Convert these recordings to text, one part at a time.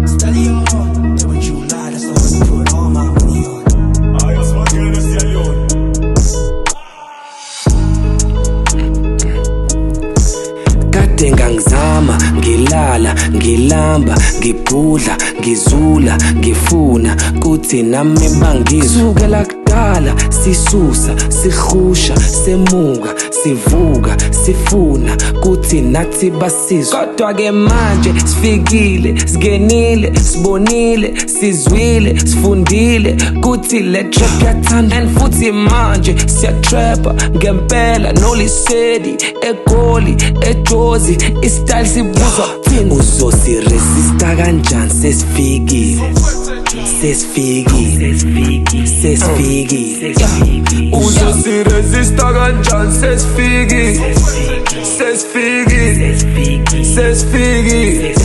Stallion, never you lie, that's the hustle, put all my money on. I just want to get a stallion. Kade ngangizama, ngilala, ngilamba, ngigudla, ngizula, ngifuna kuthi nami bangizukela kudala sisusa, sihusha, semuka, sivuka, sifuna kuthi nathi basizwe. Kodwa ke manje sifikile, sigenile, sibonile, sizwile, sifundile kuthi le trap yathanda and futhi manje siyatrappa ngempela nolisedi egoli ejozi istyle sibuzwa kuthini uzosiresista kanjani sesifikile sesifikile sesifikile uzosiresista kanjani sesifikile sesifikile sesifikile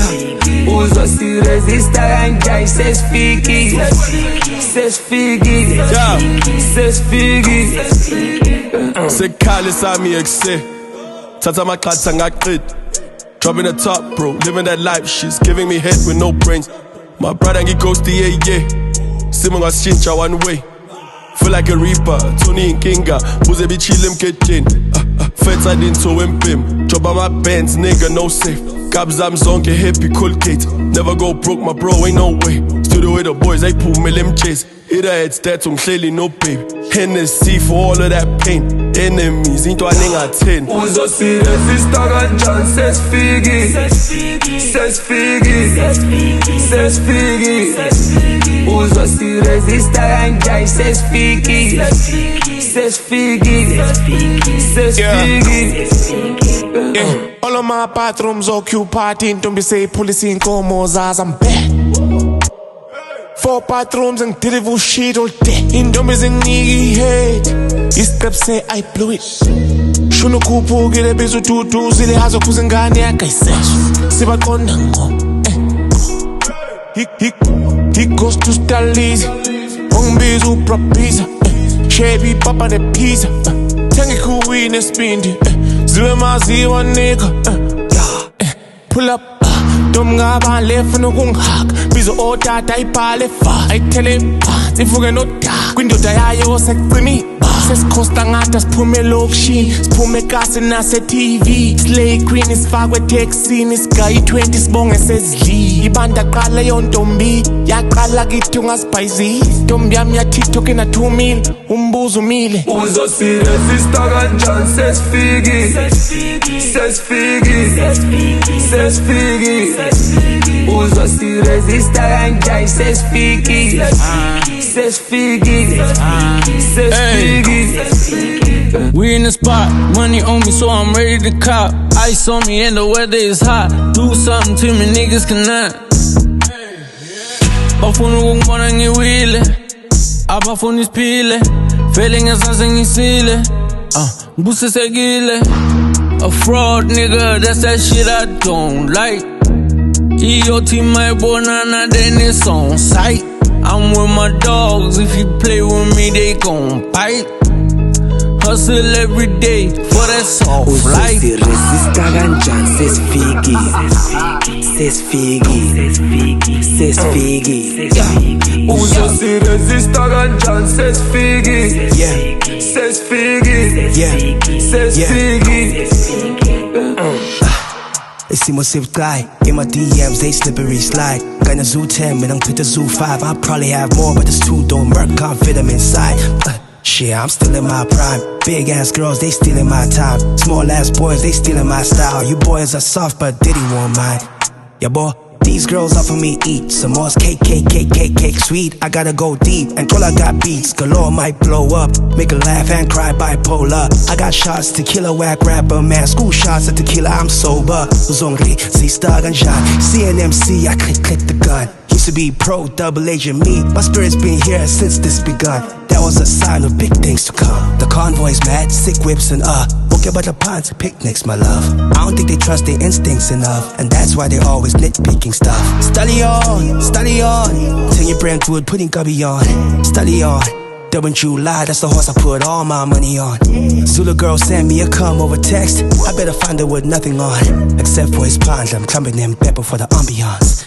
uzosiresista kanjani sesifikile sesifikile sesifikile Sekhale sami ekse Tata amaqhatha ngaqeda Dropping the top bro, living that life. She's giving me head with no brains. My brother ngighost yeah. Simo ngashintsha one way. Feel like a reaper, Tony Nkinga Buze bichile mketini Fetsa dinto wempim Job on my bands, nigga, no safe Gabs am zonke happy, Colgate Never go broke, my bro, ain't no way Studio with the boys, they pull me lim chase Hit her head stats, clearly no babe Hennessy for all of that pain Enemies, into a nigga 10 Uzo siresista kanjani sesifiki Sesifiki Uzo siresista kanjani sesifiki Sesifiki All of my bathrooms occupied. Don't be say police in comos as I'm back. 4 bathrooms and deliver shit all day. In don't be saying nigga head. His steps say I blew it. Shuno kupu gile bezu tutu zile hazo kuzengani akaisesh. Siba konango. He goes to Stalizi. Umbizu propisa. Shabby papa ne pizza. Tangi kuwi ne spindi. Ziwe maziwa nigga. Pull up. Dom ngaba left no kungihaka. Bizo otata ipale fa. I tell him sifuke no da. Kwindoda yayo sekcimi. Sesikhosta ngata siphume lokishini. Siphume kasi nase TV. Slay queen isifakwe texini. Sky 20 sibonge sezidli. Ibanda qala yontombi. Yaqala kithi ungasibhayizi. Ntombi yami ya TikTok ina 2 mil. Umbuzo umile. Uzo siresista kanjani sesifiki Sesifiki Uzo siresista kanjani sesifiki Sesifiki We in the spot, money on me, so I'm ready to cop. Ice on me and the weather is hot. Do something to me, niggas cannot. Bafuna ukungibona ngiwile, abafuna isiphile. Feeling esase ngisile, ngibusisekile. A fraud nigga, that's that shit I don't like. EOT my bonana, then it's on sight. I'm with my dogs, if you play with me, they gon' bite. Hustle every day for that soft life. Uzo siresista kanjani sesifiki Sesifiki Uzo siresista kanjani sesifiki Sesifiki Isimo sibugay, in my DMs they slippery slide. Got a zoo 10, man, I'm to the zoo 5. I probably have more, but this 2 don't work, can't fit them inside. Shit, I'm still in my prime. Big ass girls, they stealing my time. Small ass boys, they stealing my style. You boys are soft, but Diddy won't mind. Yeah, boy, these girls offer me eat some more cake, sweet. I gotta go deep, and all I got beats galore might blow up. Make a laugh and cry bipolar. I got shots, tequila, whack rapper, man. School shots at tequila, I'm sober. Zongri, see star and shot. CNMC, I click the gun. Used to be pro, double agent me. My spirit's been here since this begun. That was a sign of big things to come. The convoy's mad, sick whips and okay, but the ponds, picnics, my love. I don't think they trust their instincts enough, and that's why they always nitpicking stuff. Study on, till your brain good, putting gubby on. Study on, During July, that's the horse I put all my money on. Zulu girl sent me a come over text. I better find her with nothing on, except for his pond. I'm clumping them pepper for the ambiance.